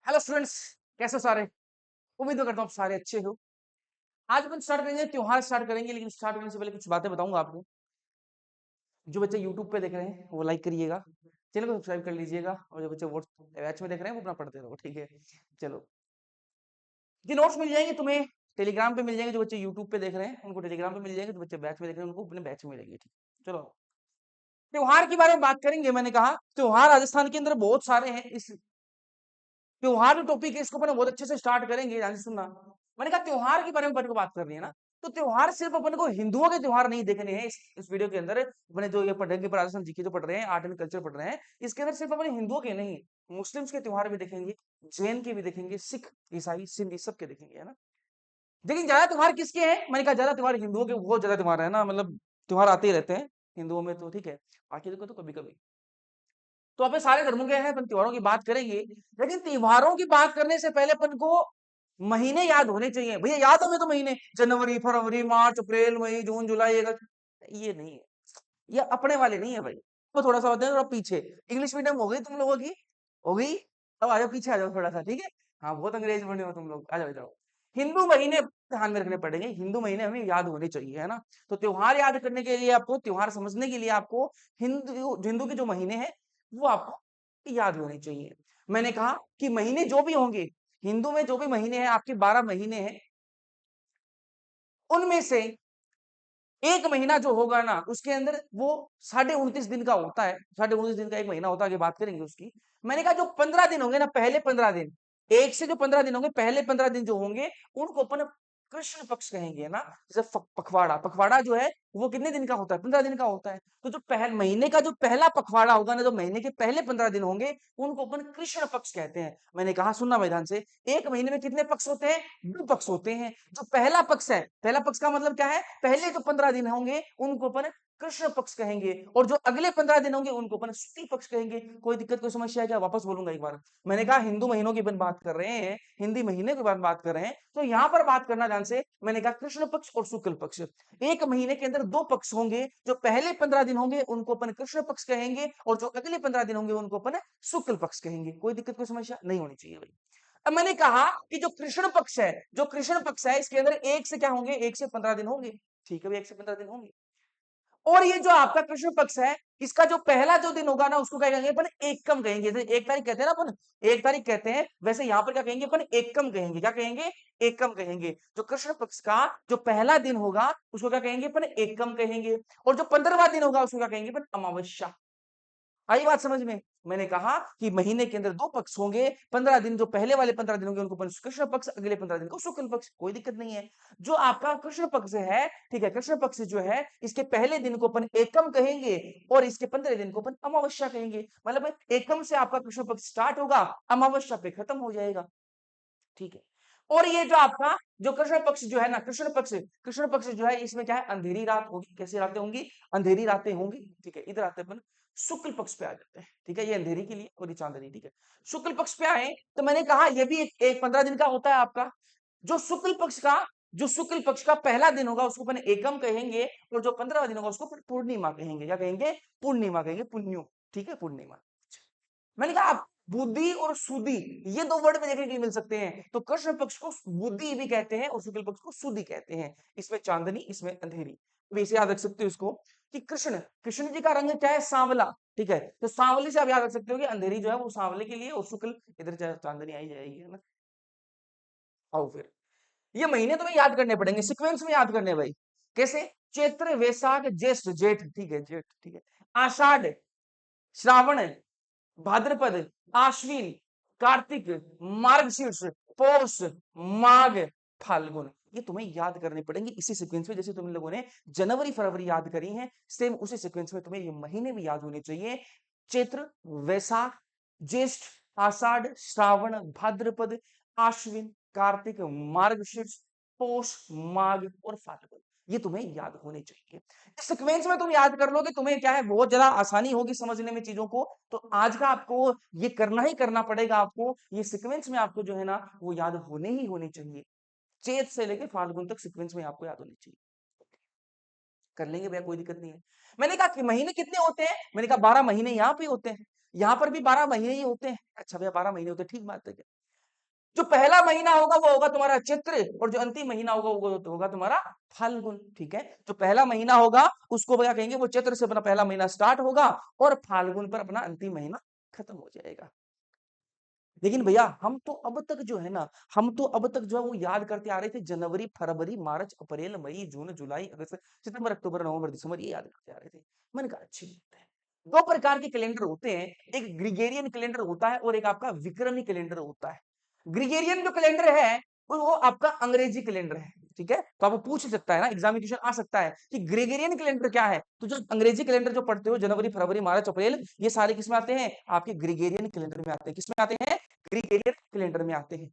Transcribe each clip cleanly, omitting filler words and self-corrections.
Hello students, कैसे हो सारे? उम्मीद तो करता हूँ आप सारे अच्छे हो। आज अपन स्टार्ट करेंगे, त्योहार स्टार्ट करेंगे, लेकिन स्टार्ट करने से पहले कुछ बातें बताऊंगा आपको। जो बच्चे यूट्यूब पे देख रहे हैं वो लाइक करिएगा, चैनल को सब्सक्राइब कर लीजिएगा, और जो बच्चे बैच में देख रहे हैं वो अपना पढ़ते रहो, ठीक है? चलो, ये नोट्स मिल जाएंगे तुम्हें, टेलीग्राम पे मिल जाएंगे। जो बच्चे यूट्यूब पे देख रहे हैं उनको टेलीग्राम पे मिल जाएंगे, जो बच्चे बैच में देख रहे हैं उनको अपने बैच में मिलेंगे, ठीक है? चलो, त्योहार के बारे में बात करेंगे। मैंने कहा त्योहार राजस्थान के अंदर बहुत सारे हैं। इस त्योहार जो टॉपिक है इसको अपन बहुत अच्छे से स्टार्ट करेंगे, ध्यान से सुनना। मैंने कहा त्योहार के बारे में अपन को बात करनी है ना, तो त्योहार सिर्फ अपन को हिंदुओं के त्योहार नहीं देखने हैं। इस वीडियो के अंदर अपने जो ये पढ़ेंगे, राजस्थान जीके जो पढ़ रहे हैं, आर्ट एंड कल्चर पढ़ रहे हैं, इसके अंदर सिर्फ अपने हिंदुओं के नहीं, मुस्लिम्स के त्योहार भी देखेंगे, जैन के भी देखेंगे, सिख, ईसाई, सिंधी सबके देखेंगे, है ना? लेकिन ज्यादा त्योहार किसके हैं? मैंने कहा ज्यादा त्योहार हिंदुओं के बहुत ज्यादा त्योहार है ना, मतलब त्योहार आते ही रहते हैं हिंदुओं में, तो ठीक है। बाकी देखो तो कभी कभी तो अपने सारे धर्मों के हैं, अपन त्योहारों की बात करेंगे। लेकिन त्योहारों की बात करने से पहले अपन को महीने याद होने चाहिए। भैया याद होंगे तो महीने, जनवरी, फरवरी, मार्च, अप्रैल, मई, जून, जुलाई, अगस्त, ये नहीं है, ये अपने वाले नहीं है भाई। तो थोड़ा सा होता है, थोड़ा पीछे। इंग्लिश मीडियम हो गई तुम लोगों की? हो गई? अब आ जाओ, पीछे आ जाओ थोड़ा सा, ठीक है? हाँ, बहुत अंग्रेज बने हो तुम लोग, आ जाओ इधर आओ। हिंदू महीने ध्यान में रखने पड़ेंगे, हिंदू महीने हमें याद होने चाहिए, है ना? तो त्योहार याद करने के लिए आपको, त्योहार समझने के लिए आपको हिंदू हिंदू के जो महीने हैं वो आपको याद होने चाहिए। मैंने कहा कि महीने जो भी होंगे, हिंदू में जो भी महीने हैं, आपके 12 महीने हैं, उनमें से एक महीना जो होगा ना, उसके अंदर वो 29.5 दिन का होता है। 29.5 दिन का एक महीना होता है, आगे बात करेंगे उसकी। मैंने कहा जो 15 दिन होंगे ना, पहले 15 दिन, एक से जो 15 दिन होंगे, पहले 15 दिन जो होंगे, उनको अपन कृष्ण पक्ष कहेंगे ना। जैसे पखवाड़ा, पखवाड़ा जो है वो कितने दिन का होता है? 15 दिन का होता है। तो जो पहले महीने का जो पहला पखवाड़ा होगा ना, जो महीने के पहले 15 दिन होंगे, उनको अपन कृष्ण पक्ष कहते हैं। मैंने कहा सुनना मैदान से, एक महीने में कितने पक्ष होते हैं? 2 पक्ष होते हैं। जो पहला पक्ष है, पहला पक्ष का मतलब क्या है? पहले जो 15 दिन होंगे उनको अपन कृष्ण पक्ष कहेंगे, और जो अगले 15 दिन होंगे उनको अपन शुक्ल पक्ष कहेंगे। कोई दिक्कत, कोई समस्या है क्या? वापस बोलूंगा एक बार। मैंने कहा हिंदू महीनों की अपन बात कर रहे हैं, हिंदी महीने की बात कर रहे हैं, तो यहां पर बात करना ध्यान से। मैंने कहा कृष्ण पक्ष और शुक्ल पक्ष, एक महीने के अंदर 2 पक्ष होंगे। जो पहले 15 दिन होंगे उनको अपन कृष्ण पक्ष कहेंगे, और जो अगले 15 दिन होंगे उनको अपन शुक्ल पक्ष कहेंगे। कोई दिक्कत, कोई समस्या नहीं होनी चाहिए भाई। अब मैंने कहा कि जो कृष्ण पक्ष है, जो कृष्ण पक्ष है, इसके अंदर एक से क्या होंगे? 1 से 15 दिन होंगे, ठीक है भाई, 1 से 15 दिन होंगे। और ये जो आपका कृष्ण पक्ष है, इसका जो पहला जो दिन होगा ना, उसको क्या कहेंगे अपन? एकम कहेंगे। जैसे 1 तारीख कहते हैं ना अपन, 1 तारीख कहते हैं, वैसे यहां पर क्या कहेंगे अपन? एकम कहेंगे। क्या कहेंगे? एकम कहेंगे। जो कृष्ण पक्ष का जो पहला दिन होगा उसको क्या कहेंगे अपन? एकम कहेंगे। और जो 15वां दिन होगा उसको क्या कहेंगे अपन? अमावस्या। आई बात समझ में? मैंने कहा कि महीने के अंदर 2 पक्ष होंगे। 15 दिन, जो पहले वाले 15 दिन होंगे उनको अपन कृष्ण पक्ष, अगले 15 दिन को शुक्ल पक्ष। कोई दिक्कत नहीं है। जो आपका कृष्ण पक्ष है, ठीक है, कृष्ण पक्ष जो है, इसके पहले दिन को अपन एकम कहेंगे, और इसके 15 दिन को अपन अमावस्या कहेंगे। मतलब एकम से आपका कृष्ण पक्ष स्टार्ट होगा, अमावस्या पे खत्म हो जाएगा, ठीक है? और ये जो आपका जो कृष्ण पक्ष जो है ना, कृष्ण पक्ष जो है, इसमें क्या है? अंधेरी रात होगी। कैसी रातें होंगी? अंधेरी रातें होंगी, ठीक है? इधर आते हैं अपन शुक्ल पक्ष पे आ जाते हैं, ठीक है? ये अंधेरी के लिए और ये चांदनी, ठीक है? शुक्ल पक्ष पे आए तो मैंने कहा ये भी एक 15 दिन का होता है आपका। जो शुक्ल पक्ष का जो शुक्ल पक्ष का पहला दिन होगा उसको अपन एकम कहेंगे, और जो 15वां दिन होगा उसको अपन पूर्णिमा कहेंगे। क्या कहेंगे? पूर्णिमा कहेंगे, पुण्यो, ठीक है, पूर्णिमा। मैंने कहा आप बुद्धि और सुधि, ये 2 वर्ड में देखने के लिए मिल सकते हैं। तो कृष्ण पक्ष को बुद्धि भी कहते हैं और शुक्ल पक्ष को सुधि कहते हैं। इसमें चांदनी, इसमें अंधेरी। अब इसे याद रख सकते हो इसको, कि कृष्ण कृष्ण जी का रंग क्या है? सांवला, ठीक है? तो सांवले से आप याद रख सकते हो कि अंधेरी जो है वो सांवले के लिए, और शुक्ल इधर चांदनी आई जाएगी, है ना? आओ फिर, ये महीने तुम्हें याद करने पड़ेंगे, सीक्वेंस में याद करने भाई। कैसे? चैत्र, वैशाख, ज्येष्ठ, जेठ, ठीक है, जेठ, ठीक है, आषाढ़, श्रावण, भाद्रपद, आश्विन, कार्तिक, मार्गशीर्ष, पौष, माघ, फाल्गुन। ये तुम्हें याद करने पड़ेंगे इसी सीक्वेंस में, जैसे तुम लोगों ने जनवरी फरवरी याद करी हैं, सेम उसी सीक्वेंस में तुम्हें ये महीने भी याद होने चाहिए। चैत्र, वैशाख, ज्येष्ठ, आषाढ़, श्रावण, भाद्रपद, आश्विन, कार्तिक, मार्गशीर्ष, पौष, माघ और फाल्गुन। ये तुम्हें याद होने चाहिए। इस सीक्वेंस में तुम याद कर लोगे, तुम्हें क्या है, बहुत ज्यादा आसानी होगी समझने में चीजों को। तो आज का आपको ये करना ही करना पड़ेगा। आपको ये सीक्वेंस में आपको जो है ना वो याद होने ही होने चाहिए। चैत से लेके फाल्गुन तक सीक्वेंस में आपको याद होनी चाहिए। कर लेंगे भैया, कोई दिक्कत नहीं है। मैंने कहा कि महीने कितने होते हैं? मैंने कहा 12 महीने यहाँ पे होते हैं, यहाँ पर भी 12 महीने ही होते हैं। अच्छा भैया, 12 महीने होते हैं, ठीक बात है क्या? जो पहला महीना होगा वो होगा तुम्हारा चैत्र, और जो अंतिम महीना होगा वो होगा तुम्हारा फाल्गुन। ठीक है, जो पहला महीना होगा उसको क्या कहेंगे, वो चैत्र से अपना पहला महीना स्टार्ट होगा और फाल्गुन पर अपना अंतिम महीना खत्म हो जाएगा। लेकिन भैया हम तो अब तक जो है ना, हम तो अब तक जो है वो याद करते आ रहे थे जनवरी, फरवरी, मार्च, अप्रैल, मई, जून, जुलाई, अगस्त, सितंबर, अक्टूबर, नवंबर, दिसंबर, ये याद करते आ रहे थे। मैंने कहा अच्छी बात है। दो प्रकार के कैलेंडर होते हैं, एक ग्रिगोरियन कैलेंडर होता है और एक आपका विक्रमी कैलेंडर होता है। ग्रिगोरियन जो कैलेंडर है वो आपका अंग्रेजी कैलेंडर है। ठीक है, तो आपको पूछ सकता है ना, एग्जामिनेशन आ सकता है कि ग्रेगोरियन कैलेंडर क्या है। तो जो अंग्रेजी कैलेंडर जो पढ़ते हो, जनवरी, फरवरी, मार्च, अप्रैल, ये सारे किसमें आते हैं, आपके ग्रिगोरियन कैलेंडर में आते हैं। किसमें आते हैं, ग्रिगोरियन कैलेंडर में आते हैं।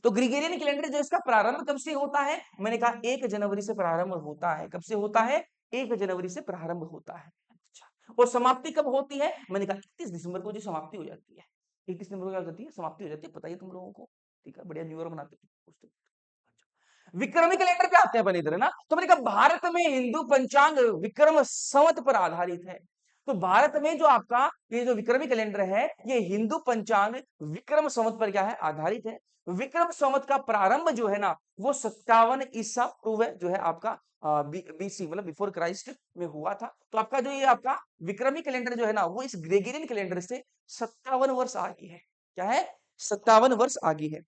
तो ग्रिगोरियन कैलेंडर जो इसका प्रारंभ कब से होता है, मैंने कहा 1 जनवरी से प्रारंभ होता है। कब से होता है, 1 जनवरी से प्रारंभ होता है। अच्छा, और समाप्ति कब होती है, मैंने कहा 31 दिसंबर को जो समाप्ति हो जाती है। 31 दिसंबर को क्या होती है, समाप्ति हो जाती है, पता ही तुम लोगों को। ठीक है, बढ़िया न्यू ईयर मनाते हो। विक्रमी कैलेंडर पे आते हैं अपन इधर, है ना। तो मैंने कहा भारत में हिंदू पंचांग विक्रम संवत पर आधारित है। तो भारत में जो आपका ये जो विक्रमी कैलेंडर है, ये हिंदू पंचांग विक्रम संवत पर क्या है, आधारित है। विक्रम संवत का प्रारंभ जो है ना, वो 57 ईसा पूर्व जो है आपका बीसी मतलब बिफोर क्राइस्ट में हुआ था। तो आपका जो ये आपका विक्रमी कैलेंडर जो है ना, वो इस ग्रेगोरियन कैलेंडर से 57 वर्ष आगे है। क्या है, 57 वर्ष आगे है।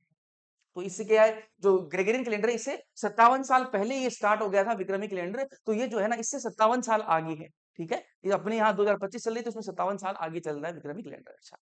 तो इससे क्या है, जो ग्रेगोरियन कैलेंडर है इससे 57 साल पहले ये स्टार्ट हो गया था विक्रमी कैलेंडर। तो ये जो है ना, इससे 57 साल आगे है। ठीक है, ये अपने यहाँ 2025 चल रही है, तो उसमें 57 साल आगे चल रहा है विक्रमी कैलेंडर। अच्छा,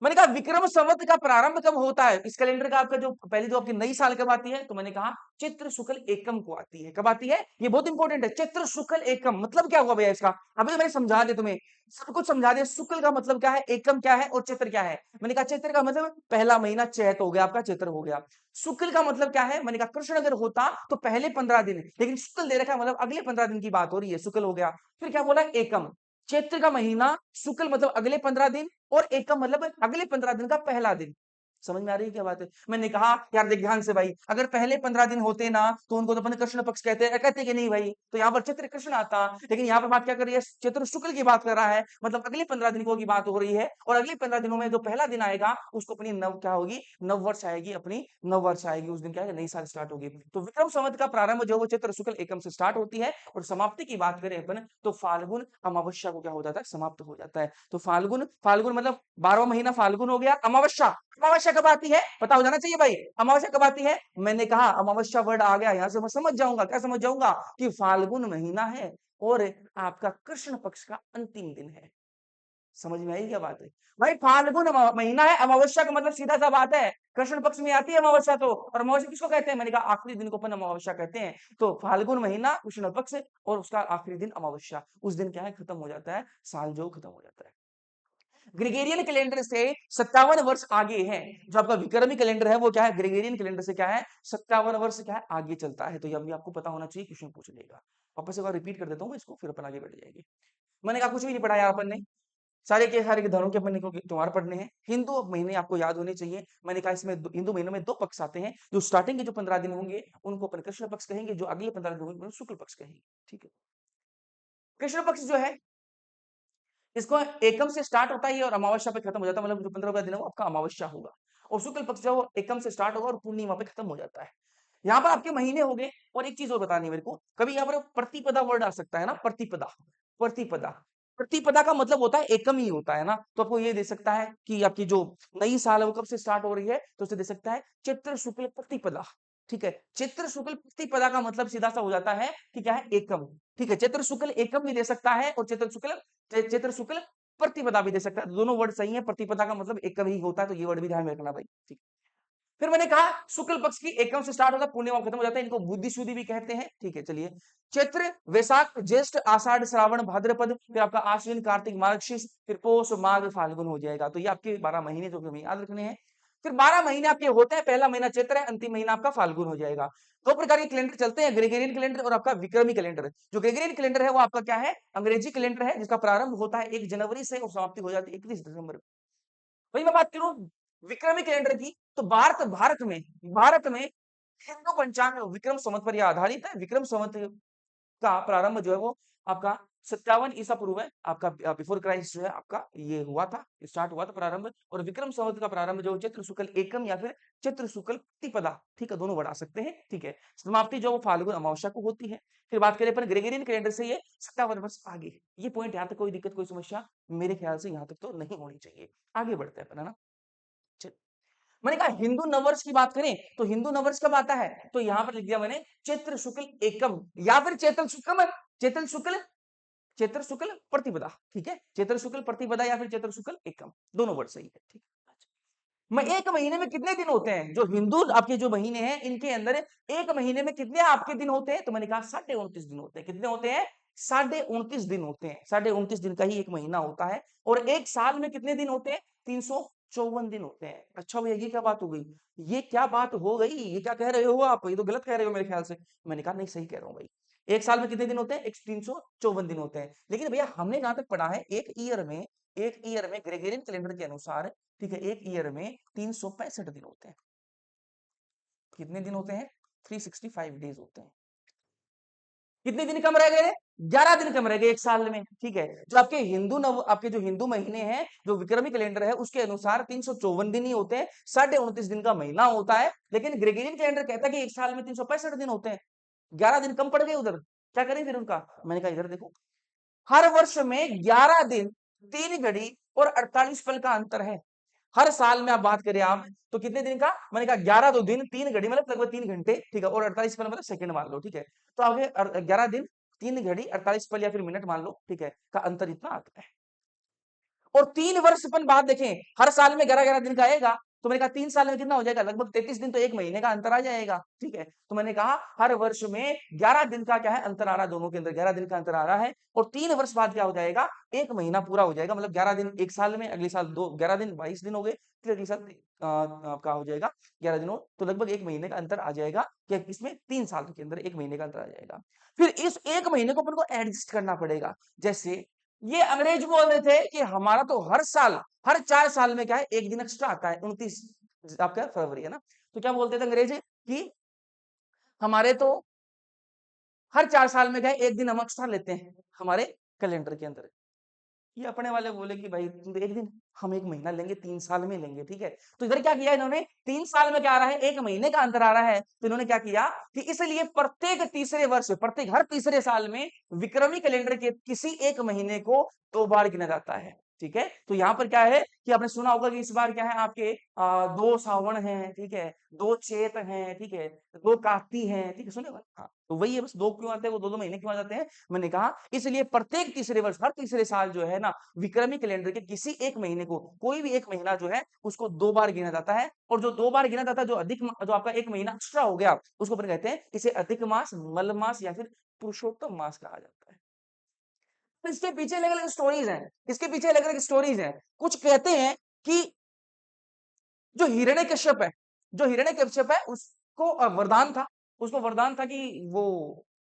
मैंने कहा विक्रम संवत का प्रारंभ कब होता है, इस कैलेंडर का आपका जो पहले जो आपकी नई साल कब आती है, तो मैंने कहा चित्र शुक्ल एकम को आती है। कब आती है, ये बहुत इंपॉर्टेंट है, चित्र शुक्ल एकम मतलब क्या हुआ भैया इसका, अभी तो मैंने समझा दिया तुम्हें, सब कुछ समझा दिया। शुक्ल का मतलब क्या है, एकम क्या है और चित्र क्या है। मैंने कहा चित्र का मतलब पहला महीना चैत हो गया, आपका चित्र हो गया। शुक्ल का मतलब क्या है, मैंने कहा कृष्ण अगर होता तो पहले 15 दिन, लेकिन शुक्ल दे रखा है मतलब अगले 15 दिन की बात हो रही है, शुक्ल हो गया। फिर क्या बोला, एकम, चैत्र का महीना, शुक्ल मतलब अगले 15 दिन, और एकम मतलब अगले 15 दिन का पहला दिन। समझ में आ रही है क्या बात है। मैंने कहा यार देख ध्यान से भाई, अगर पहले 15 दिन होते ना तो उनको तो अपन कृष्ण पक्ष कहते हैं, कहते कि नहीं भाई, तो यहाँ पर चित्र कृष्ण आता। लेकिन यहाँ पर बात क्या कर रही है, चित्र शुक्ल की बात कर रहा है, मतलब अगले 15 दिन की बात हो रही है। और अगले 15 दिनों में जो पहला दिन आएगा उसको अपनी नव क्या होगी, नव वर्ष आएगी, अपनी नव वर्ष आएगी, उस दिन क्या है, नई साल स्टार्ट होगी। तो विक्रम संवत का प्रारंभ जो वो चित्र शुक्ल एकम से स्टार्ट होती है, और समाप्ति की बात करें अपन तो फाल्गुन अमावस्या को क्या हो जाता है, समाप्त हो जाता है। तो फाल्गुन, फाल्गुन मतलब 12वां महीना फाल्गुन हो गया। अमावस्या, अमावस्या कब आती है पता हो जाना चाहिए भाई, अमावस्या कब आती है। मैंने कहा अमावस्या वर्ड आ गया, यहां से मैं समझ जाऊंगा, क्या समझ जाऊंगा, कि फाल्गुन महीना है और आपका कृष्ण पक्ष का अंतिम दिन है। समझ में आई क्या बात है भाई, फाल्गुन महीना है, अमावस्या का मतलब सीधा सा बात है कृष्ण पक्ष में आती है अमावस्या। तो और अमावस्या किसको कहते हैं, मैंने कहा आखिरी दिन को अपन अमावस्या कहते हैं। तो फाल्गुन महीना कृष्ण पक्ष और उसका आखिरी दिन अमावस्या, उस दिन क्या है, खत्म हो जाता है साल, जो खत्म हो जाता है। ग्रेगोरियन कैलेंडर से 57 वर्ष आगे है। जो आपका विक्रमी कैलेंडर है वो क्या है, ग्रेगोरियन कैलेंडर से क्या है, 57 वर्ष क्या है आगे चलता है। तो ये भी आपको पता होना चाहिए, क्वेश्चन पूछ लेगा। वापस एक बार रिपीट कर देता हूँ इसको, फिर अपन आगे बढ़ जाएंगे। मैंने कहा कुछ भी नहीं पढ़ा यार अपन ने, सारे के धर्मों के अपने को त्योहार पढ़ने हैं। हिंदू महीने आपको याद होने चाहिए। मैंने कहा इसमें हिंदू महीनों में 2 पक्ष आते हैं, जो स्टार्टिंग के जो 15 दिन होंगे उनको अपन कृष्ण पक्ष कहेंगे, जो अगले 15 दिन होंगे उनको शुक्ल पक्ष कहेंगे। ठीक है, कृष्ण पक्ष जो है इसको एकम से स्टार्ट होता है और अमावस्या पे खत्म हो जाता है, मतलब जो 15 दिन है वो आपका अमावस्या होगा। और शुक्ल पक्ष जो एकम से स्टार्ट होगा और पूर्णिमा पे खत्म हो जाता है। यहाँ पर आपके महीने हो गए। और एक चीज और बतानी है मेरे को, कभी यहाँ पर प्रतिपदा वर्ड आ सकता है ना, प्रतिपदा, प्रतिपदा, प्रतिपदा का मतलब होता है एकम ही होता है ना। तो आपको ये दे सकता है कि आपकी जो नई साल है वो कब से स्टार्ट हो रही है, तो उसे दे सकता है चित्र शुक्ल प्रतिपदा। ठीक है, चित्र शुक्ल प्रतिपदा का मतलब सीधा सा हो जाता है कि क्या है, एकम। ठीक है, चित्र शुक्ल एकम भी दे सकता है और चित्र शुक्ल प्रतिपदा भी दे सकता है, दोनों वर्ड सही है। प्रतिपदा का मतलब एकम ही होता है, तो ये वर्ड भी ध्यान में रखना भाई। ठीक, फिर मैंने कहा शुक्ल पक्ष की एकम से स्टार्ट होता है, पूर्णिमा खत्म हो जाता है, इनको बुद्धि शुद्धि भी कहते हैं। ठीक है, चलिए, चैत्र, वैशाख, ज्येष्ठ, आषाढ़, श्रावण, भाद्रपद, फिर आपका आश्विन, कार्तिक, मार्गशीर्ष, फिर पौष, माघ, फाल्गुन हो जाएगा। तो ये आपके 12 महीने जो हमें याद रखने हैं। फिर 12 महीने आपके होते हैं, पहला महीना चैत्र है, अंतिम महीना आपका फाल्गुन हो जाएगा। दो प्रकार के कैलेंडर चलते हैं, ग्रेगोरियन कैलेंडर और आपका विक्रमी कैलेंडर। जो ग्रेगोरियन कैलेंडर है वो आपका क्या है, अंग्रेजी कैलेंडर है, जिसका प्रारंभ होता है 1 जनवरी से और समाप्ति हो जाती है 31 दिसंबर। वही मैं बात करूं विक्रमी कैलेंडर की, तो भारत में हिंदू पंचांग विक्रम संवत पर यह आधारित है। विक्रम संवत का प्रारंभ जो है वो आपका 57 ईसा पूर्व है आपका बिफोर क्राइस्ट जो है आपका ये हुआ था, स्टार्ट हुआ था प्रारंभ। और विक्रम संवत का प्रारंभ जो चैत्र शुक्ल एकम या फिर चैत्र शुक्ल प्रतिपदा, ठीक है, दोनों बढ़ा सकते हैं, ठीक है। समाप्ति जो वो फाल्गुन अमावस्या को होती है। फिर बात करें अपन ग्रेगोरियन कैलेंडर से ये 57 वर्ष आगे। ये पॉइंट यहाँ तक कोई दिक्कत कोई समस्या मेरे ख्याल से यहाँ तक तो नहीं होनी चाहिए। आगे बढ़ते हैं अपन, है ना। चल, मैंने कहा हिंदू नववर्ष की बात करें तो हिंदू नववर्ष कब आता है, तो यहाँ पर लिख दिया मैंने चैत्र शुक्ल एकम या फिर चैत्र शुक्ल प्रतिपदा, ठीक है, चैत्र शुक्ल प्रतिपदा या फिर चैत्र शुक्ल एकम, दोनों वर्ड सही है, ठीक है। मैं एक महीने में कितने दिन होते हैं, जो हिंदू आपके जो महीने हैं इनके अंदर एक महीने में कितने आपके दिन होते हैं, तो मैंने कहा 29.5 दिन होते हैं। कितने होते हैं, 29.5 दिन होते हैं। 29.5 दिन का ही एक महीना होता है। और एक साल में कितने दिन होते हैं, 354 दिन होते हैं। अच्छा भैया ये क्या बात हो गई, ये क्या बात हो गई, ये क्या कह रहे हो आप, ये तो गलत कह रहे हो मेरे ख्याल से। मैंने कहा नहीं सही कह रहा हूँ भाई, एक साल में कितने दिन होते हैं, 354 दिन होते हैं। लेकिन भैया हमने जहां तक पढ़ा है एक ईयर में ग्रेगोरियन कैलेंडर के अनुसार, ठीक है, एक ईयर में 365 दिन होते हैं। कितने दिन होते हैं, 365 डेज होते हैं। कितने दिन कम रह गए, 11 दिन कम रह गए एक साल में, ठीक है। जो आपके जो हिंदू महीने हैं, जो विक्रमी कैलेंडर है उसके अनुसार 354 दिन ही होते हैं, 29.5 दिन का महीना होता है। लेकिन ग्रेगोरियन कैलेंडर कहता है कि एक साल में 365 दिन होते हैं, 11 दिन कम पड़ गए उधर, क्या करें फिर उनका। मैंने कहा इधर देखो, हर वर्ष में 11 दिन 3 घड़ी और 48 पल का अंतर है। हर साल में आप बात करें आप तो कितने दिन का, मैंने कहा 11 तो दिन 3 घड़ी मतलब लगभग 3 घंटे, ठीक है, और 48 पल मतलब सेकंड मान लो, ठीक है। तो आगे 11 दिन 3 घड़ी 48 पल या फिर मिनट मान लो, ठीक है, का अंतर इतना आता है। और 3 वर्ष अपन बात देखें, हर साल में 11-11 दिन का आएगा, तो मैंने कहा 3 साल में कितना हो जाएगा, लगभग 33 दिन, तो एक महीने का अंतर आ जाएगा, ठीक है। तो मैंने कहा हर वर्ष में 11 दिन का क्या है अंतर आ रहा है, दोनों के अंदर 11 दिन का अंतर आ रहा है। और 3 वर्ष बाद क्या हो जाएगा, एक महीना पूरा हो जाएगा, मतलब 11 दिन एक साल में, अगले साल 11 दिन 22 दिन हो गए, फिर अगले साल आपका हो जाएगा 11 दिन और, तो लगभग एक महीने का अंतर आ जाएगा। क्या इसमें 3 साल के अंदर एक महीने का अंतर आ जाएगा। फिर इस एक महीने को अपन को एडजस्ट करना पड़ेगा। जैसे ये अंग्रेज बोल रहे थे कि हमारा तो हर साल, हर 4 साल में क्या है एक दिन एक्स्ट्रा आता है, 29 आपका फरवरी, है ना। तो क्या बोलते थे अंग्रेज कि हमारे तो हर 4 साल में क्या है एक दिन हम एक्स्ट्रा लेते हैं हमारे कैलेंडर के अंदर। ये अपने वाले बोले कि भाई तुम तो एक दिन, हम एक महीना लेंगे, 3 साल में लेंगे, ठीक है। तो इधर क्या किया इन्होंने, 3 साल में क्या आ रहा है, एक महीने का अंतर आ रहा है, तो इन्होंने क्या किया कि इसलिए प्रत्येक तीसरे वर्ष, प्रत्येक हर तीसरे साल में विक्रमी कैलेंडर के किसी एक महीने को 2 बार गिना जाता है, ठीक है। तो यहाँ पर क्या है कि आपने सुना होगा कि इस बार क्या है आपके 2 सावन है, ठीक है, 2 चैत है, ठीक है, 2 कार्तिक है, ठीक है, सुने होगा? हाँ, तो वही है, बस 2 क्यों आते हैं, वो 2-2 महीने क्यों आ जाते हैं, मैंने कहा इसलिए प्रत्येक तीसरे वर्ष, हर तीसरे साल जो है ना, विक्रमी कैलेंडर के किसी एक महीने को, कोई भी एक महीना जो है उसको 2 बार गिना जाता है। और जो 2 बार गिना जाता है, जो आपका एक महीना एक्स्ट्रा हो गया, उसको अपन कहते हैं, इसे अधिक मास, मल मास या फिर पुरुषोत्तम मास कहा जाता है। तो इसके पीछे अलग अलग स्टोरीज हैं, इसके पीछे अलग अलग स्टोरीज हैं। कुछ कहते हैं कि जो हिरण्यकश्यप है, जो हिरण्यकश्यप है उसको वरदान था, उसको वरदान था कि वो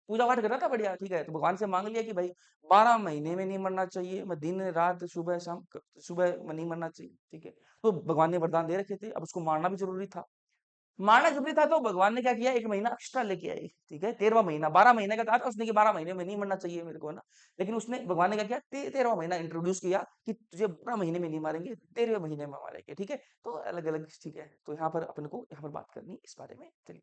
पूजा पाठ कर रहा था बढ़िया, ठीक है, तो भगवान से मांग लिया कि भाई 12 महीने में नहीं मरना चाहिए, मैं दिन रात सुबह शाम सुबह में नहीं मरना चाहिए, ठीक है। तो भगवान ने वरदान दे रखे थे, अब उसको मारना भी जरूरी था। मारना जरूरी था तो भगवान ने क्या किया, एक महीना एक्स्ट्रा लेके आए, ठीक है, 13वां महीना, 12 महीने का कहा था उसने कि 12 महीने में नहीं मरना चाहिए मेरे को, है ना। लेकिन उसने, भगवान ने क्या किया, 13वां महीना इंट्रोड्यूस किया कि तुझे 12 महीने में नहीं मारेंगे, 13वें महीने में मारेंगे, ठीक है। तो अलग अलग, ठीक है, तो यहाँ पर अपन को यहाँ पर बात करनी इस बारे में, चलिए।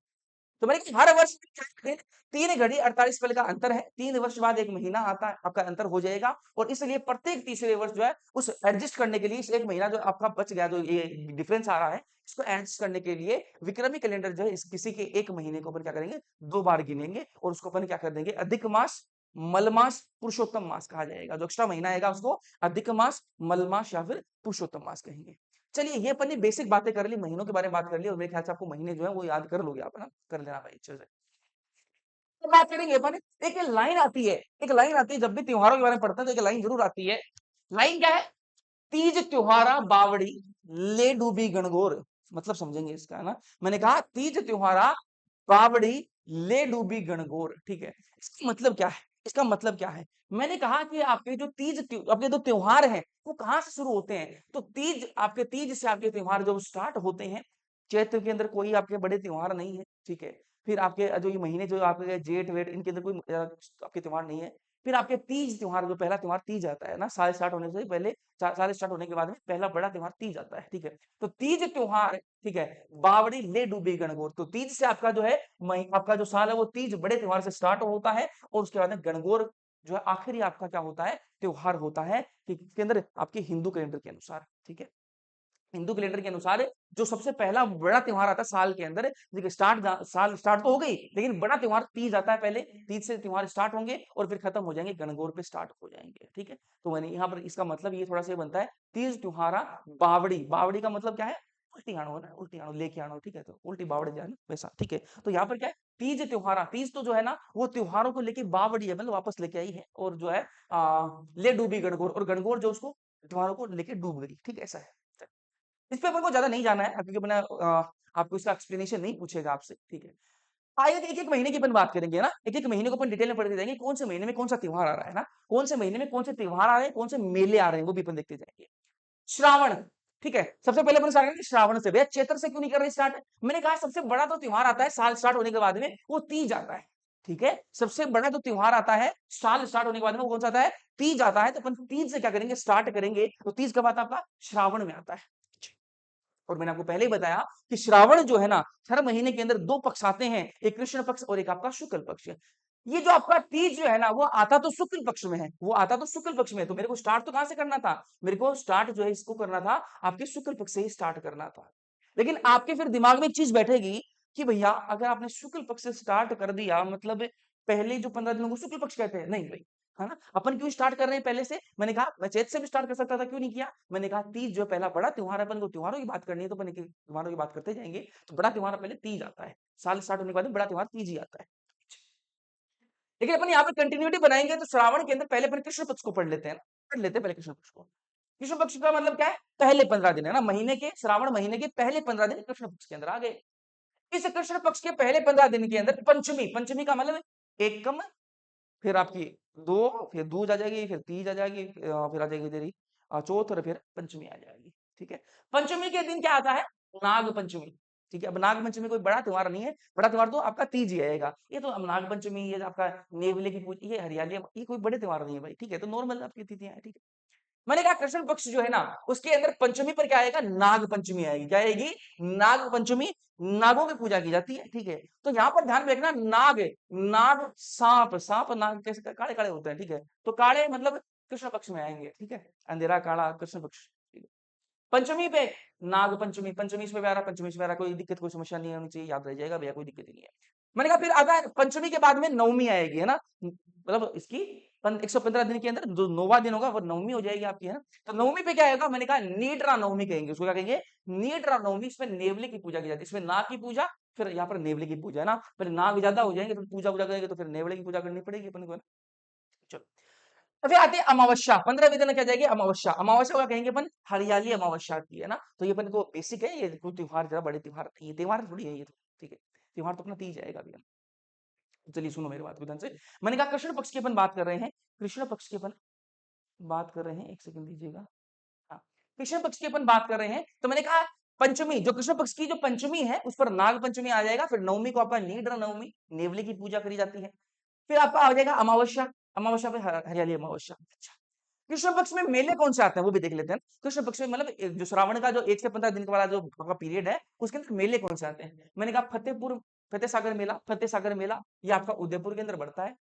तो मैंने कहा हर वर्ष में क्या है, 3 घड़ी 48 पल का अंतर है, 3 वर्ष बाद एक महीना आता है, आपका अंतर हो जाएगा। और इसलिए प्रत्येक तीसरे वर्ष जो है उस एडजस्ट करने के लिए, इस एक महीना जो आपका बच गया, जो ये डिफरेंस आ रहा है, इसको एडजस्ट करने के लिए विक्रमी कैलेंडर जो है इस किसी के एक महीने को अपन क्या करेंगे, 2 बार गिनेंगे और उसको अपन क्या कर देंगे, अधिक मास, मल मास, पुरुषोत्तम मास कहा जाएगा। जो एक्स्ट्रा महीना आएगा उसको अधिक मास, मल मास या फिर पुरुषोत्तम मास कहेंगे। चलिए ये अपन ने बेसिक बातें कर ली, महीनों के बारे में बात कर ली, और मेरे ख्याल से आपको महीने जो है वो याद कर लोगे आप, है ना, कर लेना भाई अच्छे से। तो बात करेंगे अपन, एक लाइन आती है, एक लाइन आती है, जब भी त्योहारों के बारे में पढ़ते हैं तो एक लाइन जरूर आती है। लाइन क्या है, तीज त्योहारा बावड़ी ले डूबी गणगौर, मतलब समझेंगे इसका, है ना। मैंने कहा तीज त्योहारा बावड़ी ले डूबी गणगौर, ठीक है। इसका मतलब क्या है, इसका मतलब क्या है, मैंने कहा कि आपके जो आपके जो त्योहार हैं वो कहाँ से शुरू होते हैं, तो तीज से आपके त्योहार जब स्टार्ट होते हैं, चैत्र के अंदर कोई आपके बड़े त्योहार नहीं है, ठीक है। फिर आपके जो ये महीने जो आपके जेठ वेठ, इनके अंदर कोई आपके त्योहार नहीं है। फिर आपके तीज त्योहार, जो पहला त्योहार तीज आता है ना, साल स्टार्ट होने से पहले, साल स्टार्ट होने के बाद में पहला बड़ा त्योहार तीज आता है, ठीक है। तो तीज त्योहार, ठीक है, बावड़ी ले डूबी गणगौर, तो तीज से आपका जो है आपका जो साल है वो तीज बड़े त्योहार से स्टार्ट होता है, और उसके बाद में गणगौर जो है आखिरी आपका क्या होता है, त्योहार होता है, ठीक, के अंदर आपके हिंदू कैलेंडर के अनुसार, ठीक है। हिंदू कैलेंडर के अनुसार जो सबसे पहला बड़ा त्योहार आता है साल के अंदर, देखिए साल स्टार्ट तो हो गई, लेकिन बड़ा त्योहार तीज आता है पहले, तीज से त्योहार स्टार्ट होंगे और फिर खत्म हो जाएंगे, गणगौर पे स्टार्ट हो जाएंगे, ठीक है। तो मैंने यहाँ पर इसका मतलब ये थोड़ा सा बनता है, तीज त्योहारा बावड़ी, बावड़ी का मतलब क्या है, उल्टी आनो ना, उल्टी आनो लेके आनो, ठीक है, तो उल्टी बावड़ी जाए ना वैसा, ठीक है। तो यहाँ पर क्या है, तीज त्योहारा, तीज तो जो है ना वो त्योहारों को लेके बावड़ी है, मतलब वापस लेके आई है, और जो है ले डूबी गणगौर, और गणगौर जो उसको त्योहारों को लेके डूब गई, ठीक है, ऐसा है। इस पे अपन को ज्यादा नहीं जाना है, क्योंकि अपना आपको इसका एक्सप्लेनेशन नहीं पूछेगा आपसे, ठीक है। आइए एक एक महीने की अपन बात करेंगे ना, एक एक महीने को अपन डिटेल में पढ़ते जाएंगे, कौन से महीने में कौन सा त्योहार आ रहा है ना, कौन से महीने में कौन से त्योहार आ रहे हैं, कौन से मेले आ रहे हैं, वो भी अपन देखते जाएंगे। श्रावण, ठीक है, सबसे पहले अपन स्टार्ट करेंगे श्रावण से। भैया चैत्र से क्यों नहीं कर रहे स्टार्ट, मैंने कहा सबसे बड़ा तो त्योहार आता है साल स्टार्ट होने के बाद में, वो तीज आता है, ठीक है। सबसे बड़ा जो त्योहार आता है साल स्टार्ट होने के बाद में, वो कौन सा आता है, तीज आता है। तो अपन तीज से क्या करेंगे, स्टार्ट करेंगे, तो तीज कब आता है आपका, श्रावण में आता है। और मैंने आपको पहले ही बताया कि श्रावण जो है ना, हर महीने के अंदर दो पक्ष आते हैं, एक कृष्ण पक्ष और एक आपका शुक्ल पक्ष। ये जो आपका तीज जो है ना, वो आता तो शुक्ल पक्ष में है, वो आता तो शुक्ल पक्ष में है, तो मेरे को स्टार्ट तो कहां से करना था, मेरे को स्टार्ट जो है इसको करना था, आपके शुक्ल पक्ष से ही स्टार्ट करना था। लेकिन आपके फिर दिमाग में एक चीज बैठेगी कि भैया अगर आपने शुक्ल पक्ष से स्टार्ट कर दिया, मतलब पहले जो 15 दिनों को शुक्ल पक्ष कहते हैं, नहीं भाई, है ना, अपन क्यों स्टार्ट कर रहे हैं पहले से। मैंने कहा मैं चैत से भी स्टार्ट कर सकता था, क्यों नहीं किया। मैंने कहा तीज जो पहला बड़ा त्योहार है, अपन को त्योहारों की बात करनी है, तो अपन त्योहारों की बात करते जाएंगे। तो बड़ा त्योहार पहले तीज आता है, साल स्टार्ट होने के बाद बड़ा त्योहार तीज ही आता है। लेकिन अपन यहाँ पे कंटिन्यूटी बनाएंगे, तो श्रावण के अंदर पहले अपन कृष्ण पक्ष को पढ़ लेते हैं ना, पढ़ लेते हैं पहले कृष्ण पक्ष को। कृष्ण पक्ष का मतलब क्या है, पहले 15 दिन है ना, महीने के, श्रावण महीने के पहले 15 दिन कृष्ण पक्ष के अंदर आ गए। इस कृष्ण पक्ष के पहले 15 दिन के अंदर पंचमी, पंचमी का मतलब एकम, फिर आपकी दो, फिर दूज आ जाएगी, फिर तीज आ जाएगी, फिर आ जाएगी तेरी चौथ, और फिर पंचमी आ जाएगी, ठीक है। पंचमी के दिन क्या आता है, नाग पंचमी, ठीक है। अब नाग पंचमी कोई बड़ा त्योहार नहीं है, बड़ा त्योहार तो आपका तीज ही आएगा। ये तो अब नाग पंचमी, ये आपका नेवले की पूजा, ये हरियाली, ये कोई बड़े त्योहार नहीं है भाई, ठीक है। तो नॉर्मल आपकी तिथियां है, ठीक है। मैंने कहा कृष्ण पक्ष जो है ना, उसके अंदर पंचमी पर क्या आएगा, नाग पंचमी आएगी, क्या आएगी, नाग पंचमी, नागों की पूजा की जाती है, ठीक है। तो यहाँ पर ध्यान में रखना, नाग, नाग सांप, सांप नाग कैसे काले काले होते हैं, ठीक है। तो काले मतलब कृष्ण पक्ष में आएंगे, ठीक है, अंधेरा काला कृष्ण पक्ष, ठीक है। पंचमी पे नाग पंचमी, पंचमी इसमें भी आ रहा, पंचमी इसमें आ रहा, कोई दिक्कत कोई समस्या नहीं होनी चाहिए, याद रह जाएगा भैया, कोई दिक्कत ही नहीं है। मैंने कहा फिर आता है पंचमी के बाद में नवमी आएगी, है ना, मतलब इसकी 115 दिन के अंदर जो नौवा दिन होगा वो नवमी हो जाएगी आपकी, है ना। तो नवमी पे क्या होगा, मैंने कहा नीटरा नवमी कहेंगे उसको, क्या कहेंगे, नीटरा नवमी। इसमें नेवले की पूजा की जाती है, इसमें नाग की पूजा, फिर यहाँ पर नेवले की पूजा, है ना। पहले नाग ज्यादा हो जाएंगे, फिर पूजा पूजा करेंगे, तो फिर नेवले की पूजा करनी पड़ेगी अपन को, है ना। चलो, तो फिर आते हैं अमावस्या, 15वें दिन क्या जाएगी, अमावस्या। अमावस्या क्या कहेंगे अपन, हरियाली अमावस्या की, है ना। तो ये अपन को बेसिक है, ये कोई त्योहार जरा बड़े त्योहार नहीं है, त्योहार थोड़ी है ये तो, ठीक है। त्योहार तो अपना तीज आएगा अभी, है ना। चलिए सुनो मेरी बात को ध्यान से। मैंने कहा कृष्ण पक्ष की अपन बात कर रहे हैं, कृष्ण पक्ष की अपन बात कर रहे हैं, एक सेकंड दीजिएगा। हाँ, कृष्ण पक्ष की अपन बात कर रहे हैं, तो मैंने कहा पंचमी, जो कृष्ण पक्ष की जो पंचमी है उस पर नाग पंचमी आ जाएगा, फिर नवमी को आपका नीड नवमी, नेवले की पूजा करी जाती है। फिर आपका आ जाएगा अमावस्या, अमावस्या पे हरियाली अमावस्या। अच्छा, कृष्ण पक्ष में मेले कौन से आते हैं वो भी देख लेते हैं। कृष्ण पक्ष में मतलब जो श्रावण का जो 1 से 15 दिन का वाला जो आपका पीरियड है, उसके अंदर मेले कौन से आते हैं। मैंने कहा फतेह सागर मेला, फतेह सागर मेला ये आपका उदयपुर के अंदर बढ़ता है।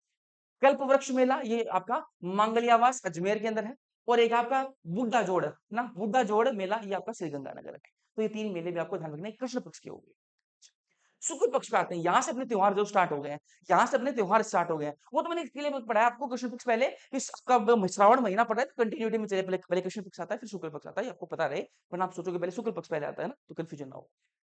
कल्प वृक्ष मेला ये आपका मांगलियावास अजमेर के अंदर है। और एक आपका बुड्ढा जोड़ ना, बुड्ढा जोड़ मेला ये आपका श्रीगंगानगर है। तो ये 3 मेले भी आपको ध्यान रखना है, कृष्ण पक्ष के हो गए। शुक्ल पक्ष पे आते हैं, यहाँ से अपने त्योहार जो स्टार्ट हो गए हैं, यहाँ से अपने त्योहार स्टार्ट हो गए हैं। वो तो मैंने इसके लिए पढ़ाया आपको कृष्ण पक्ष पहले, इस आपका श्रावण महीना पड़ रहा है, तो कंटिन्यूटी में चले, पहले पहले कृष्ण पक्ष आता है, फिर शुक्ल पक्ष आता है, ये आपको पता रहे, वरना आप सोचोगे पहले शुक्ल पक्ष पहले आता है ना, तो कंफ्यूजन ना हो।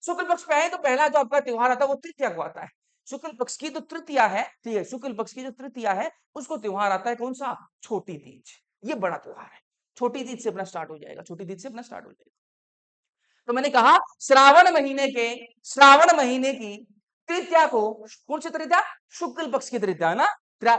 शुक्ल पक्ष पे आए तो पहला जो आपका त्योहार आता है वो तृतीया को आता है। शुक्ल पक्ष की जो तृतीया है, ठीक है, शुक्ल पक्ष की जो तृतीया है उसको त्योहार आता है कौन सा, छोटी तीज। ये बड़ा त्योहार है, छोटी तीज से अपना स्टार्ट हो जाएगा, छोटी तीज से अपना स्टार्ट हो जाएगा। तो मैंने कहा श्रावण महीने की तृतीया को, कौन सी तृतीया, शुक्ल पक्ष की तृतीया ना,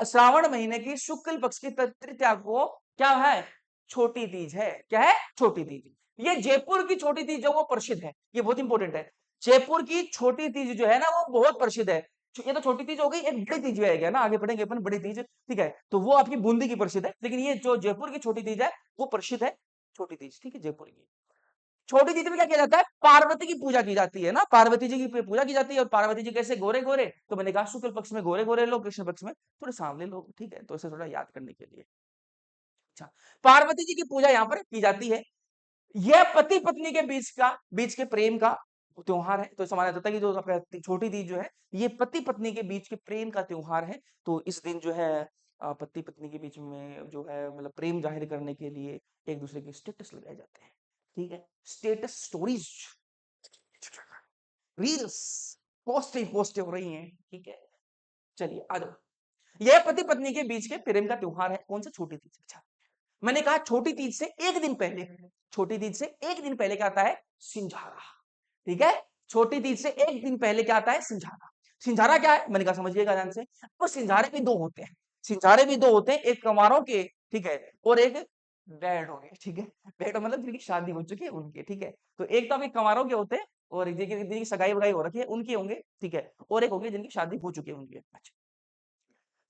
श्रावण महीने की शुक्ल पक्ष की तृतीया को क्या है, छोटी तीज है। क्या है, छोटी तीज। ये जयपुर की छोटी तीज जो वो प्रसिद्ध है, ये बहुत इंपॉर्टेंट है। जयपुर की छोटी तीज जो है ना वो बहुत प्रसिद्ध है। ये तो छोटी तीज हो गई, एक बड़ी तीज भी आएगा ना, आगे बढ़ेंगे अपन, बड़ी तीज, ठीक है, तो वो आपकी बूंदी की प्रसिद्ध है, लेकिन ये जो जयपुर की छोटी तीज है वो प्रसिद्ध है, छोटी तीज, ठीक है, जयपुर की छोटी तीज में क्या किया जाता है, पार्वती की पूजा की जाती है ना, पार्वती जी की पूजा की जाती है, और पार्वती जी कैसे, गोरे गोरे, तो मैंने कहा शुक्ल पक्ष में गोरे गोरे लोग, कृष्ण पक्ष में थोड़े सांवले लोग, ठीक है, तो इसे थोड़ा याद करने के लिए। अच्छा, पार्वती जी की पूजा यहाँ पर की जाती है, यह पति पत्नी के बीच के प्रेम का त्योहार है, तो ऐसा माना जाता है कि जो आपका छोटी तीज जो है ये पति पत्नी के बीच के प्रेम का त्योहार है, तो इस दिन जो है पति पत्नी के बीच में जो है मतलब प्रेम जाहिर करने के लिए एक दूसरे के स्टेटस लगाए जाते हैं, ठीक है, स्टेटस स्टोरीज, रील्स, पोस्टें हो रही हैं, ठीक है, चलिए आ जाओ। यह पति पत्नी के बीच के प्रेम का त्योहार है, कौन सा, छोटी तीज। अच्छा, मैंने कहा छोटी तीज से एक दिन पहले, छोटी तीज से एक दिन पहले क्या आता है, सिंझारा, ठीक है, छोटी तीज से एक दिन पहले क्या आता है, सिंझारा। सिंझारा क्या है, मैंने कहा समझिएगा ध्यान से, तो सिंझारे भी दो होते हैं, सिंझारे भी दो होते हैं, एक कमारों के, ठीक है, और एक डैडों के, ठीक है, डैडो मतलब जिनकी शादी हो चुकी है उनके, ठीक है, तो एक तो अभी कमारों के होते हैं, और जिनकी सगाई वगाई हो रखी है उनके होंगे, ठीक है, और एक होंगे जिनकी शादी हो चुकी है उनके। अच्छा,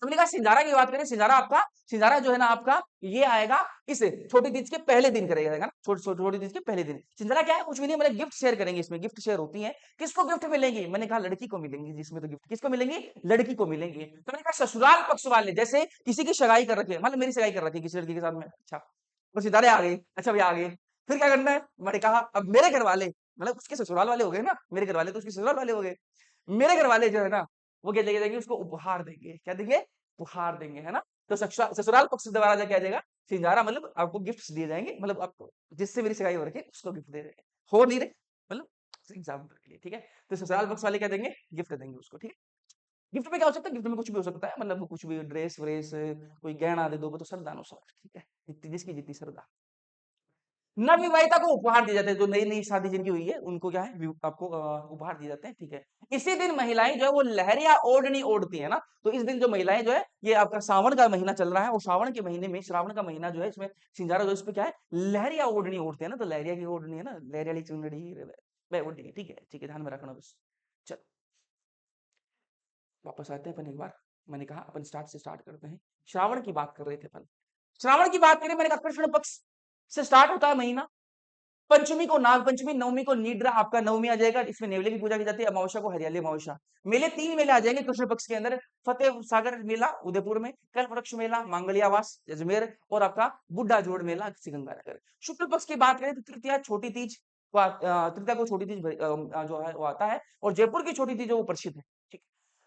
तो मैंने कहा सिंजारा की बात करें, सिंजारा जो है ना आपका, ये आएगा इस छोटी तीज के पहले दिन करेगा जाएगा ना, छोटी तीज के पहले दिन। सिंजारा क्या है, कुछ भी नहीं, मैंने गिफ्ट शेयर करेंगे, इसमें गिफ्ट शेयर होती है, किसको गिफ्ट मिलेंगी, मैंने कहा लड़की को मिलेंगी, जिसमें तो गिफ्ट किसको मिलेंगी, लड़की को मिलेंगी, तो मैंने कहा ससुराल पक्ष वाले, जैसे किसी की सगाई कर रखी है, मतलब मेरी सगाई कर रखी है किसी लड़की के साथ में, अच्छा, तो सितारे आ गए, अच्छा भैया आ गए, फिर क्या करना है, मैंने कहा अब मेरे घर वाले, मतलब उसके ससुराल वाले हो गए ना, मेरे घर वाले तो उसके ससुराल वाले हो गए, मेरे घर वाले जो है ना वो क्या देंगे, उसको उपहार देंगे, क्या देंगे, उपहार देंगे, है ना, तो ससुराल पक्ष द्वारा क्या जाएगा, सिंजारा, मतलब आपको गिफ्ट्स दिए जाएंगे, मतलब आपको जिससे मेरी सगाई हो रखी है उसको गिफ्ट दे रहे हैं, हो नहीं रहे, मतलब एग्जाम्पल के लिए, ठीक है, तो ससुराल पक्ष वाले क्या देंगे, गिफ्ट देंगे उसको, ठीक है, गिफ्ट में क्या हो सकता है, गिफ्ट में कुछ भी हो सकता है, मतलब कुछ भी, ड्रेस व्रेस, कोई गहना दे दो, वो तो श्रद्धा अनुसार, ठीक है, जिसकी जितनी श्रद्धा। नवविवाहिता को उपहार दिए जाते हैं, जो नई नई शादी जिनकी हुई है उनको क्या है, आपको उपहार दिए जाते हैं, ठीक है, इसी दिन महिलाएं जो है वो लहरिया ओढ़नी ओढ़ती है ना, तो इस दिन जो महिलाएं जो है, ये आपका सावन का महीना चल रहा है, और सावन के महीने में, श्रावण का महीना जो है, इसमें सिंजारा जो, इस पे क्या है, लहरिया ओढ़नी ओढ़ते हैं ना, तो लहरिया की ओढ़नी है ना, लहरिया वाली चुनरी वह ओढ़नी, ठीक है, ठीक है, ध्यान में रखना बस। चलो वापस आते हैं अपन एक बार, मैंने कहा अपन स्टार्ट से स्टार्ट करते हैं, श्रावण की बात कर रहे थे अपन, श्रावण की बात करें, मैंने कहा कृष्ण पक्ष से स्टार्ट होता है महीना, पंचमी को नाग पंचमी, नवमी को निद्रा, आपका नवमी आ जाएगा, इसमें नेवले की पूजा की जाती है, अमावस्या को हरियाली अमावस्या, मेले 3 मेले आ जाएंगे कृष्ण पक्ष के अंदर, फतेह सागर मेला उदयपुर में, कल्प वृक्ष मेला मांगलियावास अजमेर, और आपका बुड्ढा जोड़ मेला सिकंदरानगर। शुक्ल पक्ष की बात करें तो तृतीया छोटी तीज, तृतीया को छोटी तीज जो है वो आता है, और जयपुर की छोटी तीज जो वो प्रसिद्ध है, ठीक है,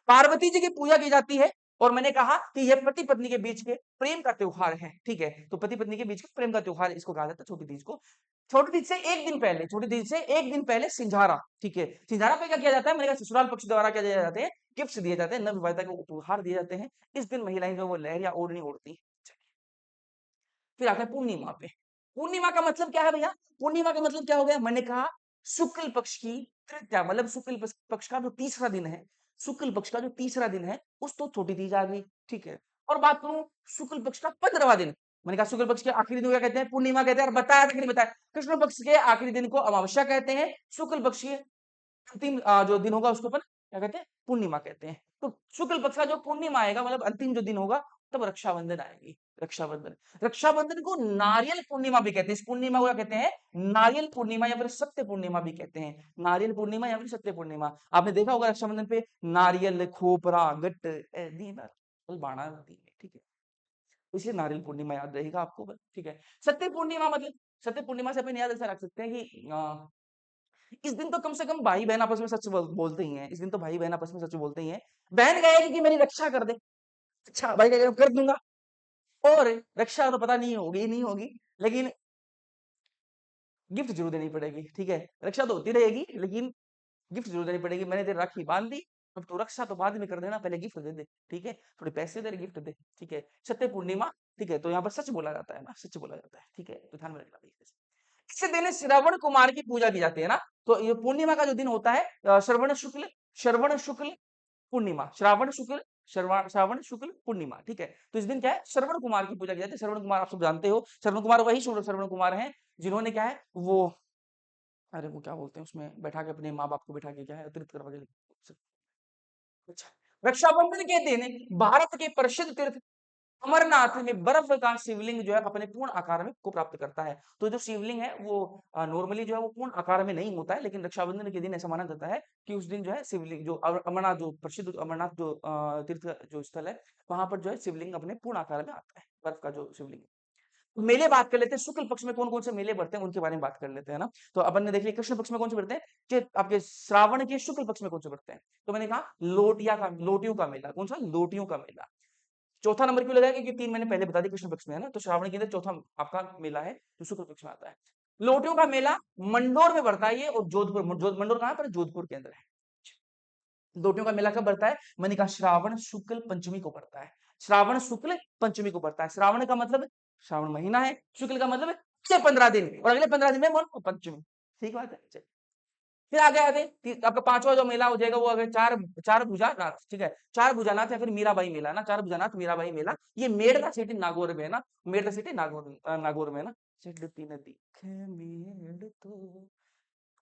पार्वती जी की पूजा की जाती है, और मैंने कहा कि यह पति पत्नी के बीच के प्रेम का त्योहार है, ठीक है, तो पति पत्नी के बीच के प्रेम का त्योहार इसको कहा जाता है छोटी तीज को। छोटी तीज से एक दिन पहले, छोटी तीज से एक दिन पहले सिंझारा, ठीक है, सिंझारा पे क्या किया जाता है, मैंने कहा ससुराल पक्ष द्वारा क्या दिए जाते हैं, गिफ्ट दिए जाते हैं, नव विवाहिता को उपहार दिए जाते हैं, इस दिन महिलाएं जो वो लहरिया ओढ़नी ओढ़ती हैं। फिर आता है पूर्णिमा पे, पूर्णिमा का मतलब क्या है भैया, पूर्णिमा का मतलब क्या हो गया, मैंने कहा शुक्ल पक्ष की तृतीया, मतलब शुक्ल पक्ष का जो तीसरा दिन है, शुक्ल पक्ष का जो तीसरा दिन है उस तो छोटी तीज आ गई, ठीक है, और बात करूं शुक्ल पक्ष का 15वां दिन, मैंने कहा शुक्ल पक्ष के आखिरी दिन को क्या कहते हैं, पूर्णिमा कहते हैं, और बताया था कि नहीं बताया, कृष्ण पक्ष के आखिरी दिन को अमावस्या कहते हैं, शुक्ल पक्ष के अंतिम जो दिन होगा उसको अपन क्या कहते हैं, पूर्णिमा कहते हैं, तो शुक्ल पक्ष का जो पूर्णिमा आएगा, मतलब अंतिम जो दिन होगा, तब रक्षाबंधन आएगी, रक्षाबंधन, रक्षाबंधन को नारियल पूर्णिमा भी कहते हैं, इस पूर्णिमा को क्या कहते हैं, नारियल पूर्णिमा या फिर सत्य पूर्णिमा भी कहते हैं, नारियल पूर्णिमा या फिर सत्य पूर्णिमा, आपने देखा होगा रक्षाबंधन पे नारियल खोपरा गट दीना बाणा दी है, ठीक है, इसलिए नारियल पूर्णिमा याद रहेगा आपको, ठीक है, सत्य पूर्णिमा मतलब, सत्य पूर्णिमा से अपन याद ऐसा रख सकते हैं कि इस दिन तो कम से कम भाई बहन आपस में सच बोलते ही हैं, इस दिन तो भाई बहन आपस में सच बोलते ही हैं, बहन कहेगी कि मेरी रक्षा कर दे, अच्छा भाई कहेगा कर दूंगा, और रक्षा तो पता नहीं होगी नहीं होगी, लेकिन गिफ्ट जरूर देनी पड़ेगी, ठीक है, रक्षा तो होती रहेगी लेकिन गिफ्ट जरूर देनी पड़ेगी, मैंने तेरी राखी बांध दी, अब तू रक्षा तो बाद में कर देना, पहले गिफ्ट दे दे, ठीक है, थोड़े पैसे दे गिफ्ट दे, ठीक है, सत्य पूर्णिमा, ठीक है, तो यहाँ पर सच बोला जाता है ना, सच बोला जाता है, ठीक है, तो ध्यान में रखना भैया। इसी दिन श्रवण कुमार की पूजा की जाती है ना, तो ये पूर्णिमा का जो दिन होता है श्रवण शुक्ल पूर्णिमा, श्रावण शुक्ल पूर्णिमा, ठीक है, तो इस दिन क्या है, श्रवण कुमार की पूजा की जाती है, श्रवण कुमार आप सब जानते हो, श्रवण कुमार वही श्रवण कुमार हैं जिन्होंने क्या है वो, अरे वो क्या बोलते हैं उसमें बैठा के अपने माँ बाप को बैठा के क्या है तीर्थ करवा के, अच्छा, रक्षाबंधन के दिन भारत के प्रसिद्ध तीर्थ अमरनाथ में बर्फ का शिवलिंग जो है अपने पूर्ण आकार में को प्राप्त करता है। तो जो शिवलिंग है वो नॉर्मली जो है वो पूर्ण आकार में नहीं होता है, लेकिन रक्षाबंधन के दिन ऐसा माना जाता है कि उस दिन जो है शिवलिंग जो अमरनाथ जो प्रसिद्ध अमरनाथ जो तीर्थ जो स्थल है, वहां पर जो है शिवलिंग अपने पूर्ण आकार में आता है, बर्फ का जो शिवलिंग है। मेले बात कर लेते हैं, शुक्ल पक्ष में कौन कौन से मेले बढ़ते हैं उनके बारे में बात कर लेते हैं ना। तो अपन ने देख लिया कृष्ण पक्ष में कौन से बढ़ते हैं, कि आपके श्रावण के शुक्ल पक्ष में कौन से बढ़ते हैं। तो मैंने कहा लोटियों का मेला, कौन सा, लोटियों का मेला। चौथा नंबर क्यों लगाया, क्योंकि 3 महीने पहले बता दी कृष्ण पक्ष में है ना, तो श्रावण के अंदर चौथा आपका मेला है जो शुक्ल पक्ष में आता है। लोटियों का मेला मंडोर में बढ़ता है ये, और मंडोर कहाँ पर है? जोधपुर के अंदर है। लोटियों का मेला कब बढ़ता है, मैंने कहा श्रावण शुक्ल पंचमी को बढ़ता है। श्रावण शुक्ल पंचमी को बढ़ता है। श्रावण का मतलब श्रावण महीना है, शुक्ल का मतलब अगले 15 दिन, और अगले 15 दिन में पंचमी। ठीक बात है। चलिए, फिर आगे आगे आपका पांचवा जो मेला हो जाएगा वो अगर चार भुजानाथ, ठीक है, चार भुजानाथ या फिर मीराबाई मेला ना, चार भुजानाथ मीराबाई मेला, ये मेड़ता सिटी नागौर में है ना, मेड़ता सिटी नागौर में है ना। चढ़ती नदी के मेड़ तो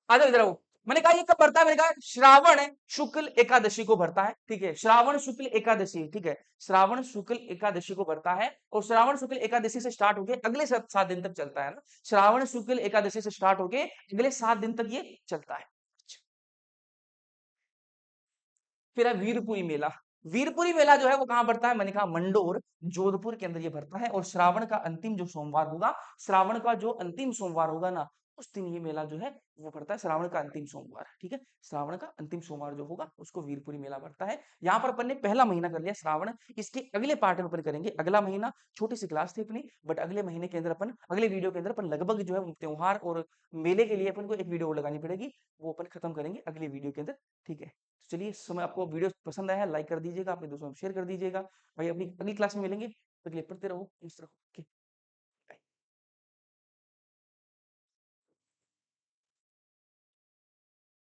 आ जाओ इधर आओ। मैंने कहा ये कब भरता है, मैंने कहा श्रावण शुक्ल एकादशी को भरता है, ठीक है, श्रावण शुक्ल एकादशी, ठीक है, श्रावण शुक्ल एकादशी को भरता है, और श्रावण शुक्ल एकादशी से स्टार्ट होके अगले 7 दिन तक चलता है ना। श्रावण शुक्ल एकादशी से स्टार्ट होके अगले 7 दिन तक ये चलता है। फिर है वीरपुरी मेला। वीरपुरी मेला जो है वो कहाँ पड़ता है, मैंने कहा मंडोर, जोधपुर के अंदर ये पड़ता है, और श्रावण का अंतिम जो सोमवार होगा, श्रावण का जो अंतिम सोमवार होगा ना, उस दिन ये मेला जो है वो पड़ता है, श्रावण का अंतिम सोमवार, ठीक है, श्रावण का अंतिम सोमवार जो होगा उसको वीरपुरी मेला पड़ता है। यहाँ पर अपन ने पहला महीना कर लिया श्रावण। इसके अगले पार्ट में अपन करेंगे अगला महीना, छोटी सी क्लास थी अपनी, बट अगले महीने के अंदर अपन अगले वीडियो के अंदर अपन लगभग जो है त्योहार और मेले के लिए अपन को एक वीडियो लगानी पड़ेगी, वो अपन खत्म करेंगे अगले वीडियो के अंदर, ठीक है। तो चलिए, इस समय आपको वीडियो पसंद आया है, लाइक कर दीजिएगा, अपने दोस्तों में शेयर कर दीजिएगा। भाई अपनी अगली क्लास में मिलेंगे, तो अगले पढ़ते रहो, इस तरह।